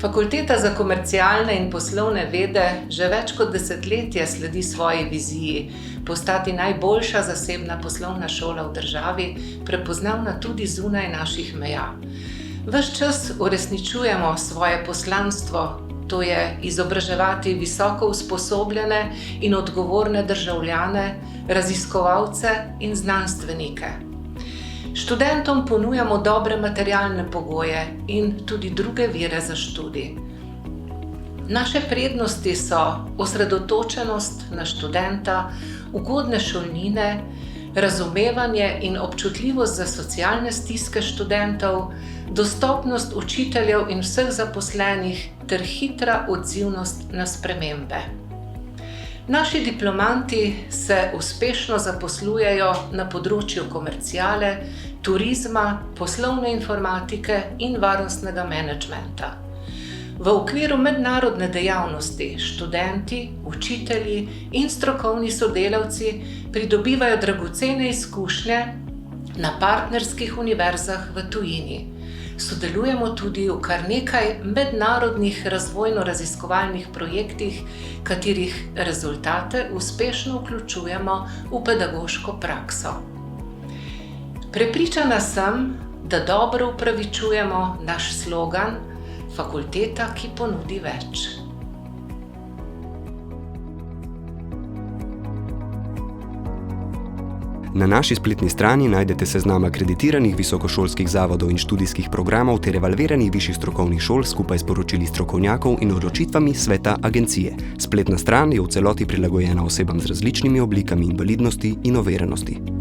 Fakulteta za komercialne in poslovne vede že več kot desetletje sledi svoji viziji postati najboljša zasebna poslovna šola v državi, prepoznavna tudi zunaj naših meja. Ves čas uresničujemo svoje poslanstvo, to je izobraževati visoko usposobljene in odgovorne državljane, raziskovalce in znanstvenike. Študentom ponujamo dobre materialne pogoje in tudi druge vire za študij. Naše prednosti so osredotočenost na študenta, ugodne šolnine, razumevanje in občutljivost za socialne stiske študentov, dostopnost učiteljev in vseh zaposlenih ter hitra odzivnost na spremembe. Naši diplomanti se uspešno zaposlujejo na področju komerciale, turizma, poslovne informatike in varnostnega menedžmenta. V okviru mednarodne dejavnosti študenti, učitelji in strokovni sodelavci pridobivajo dragocene izkušnje na partnerskih univerzah v tujini. Sodelujemo tudi v kar nekaj mednarodnih razvojno-raziskovalnih projektih, katerih rezultate uspešno vključujemo v pedagoško prakso. Prepričana sem, da dobro upravičujemo naš slogan Fakulteta, ki ponudi več. Na naši spletni strani najdete seznam akreditiranih visokošolskih zavodov in študijskih programov ter evalviranih višjih strokovnih šol skupaj s poročili strokovnjakov in odločitvami sveta agencije. Spletna stran je v celoti prilagojena osebam z različnimi oblikami invalidnosti in oviranosti.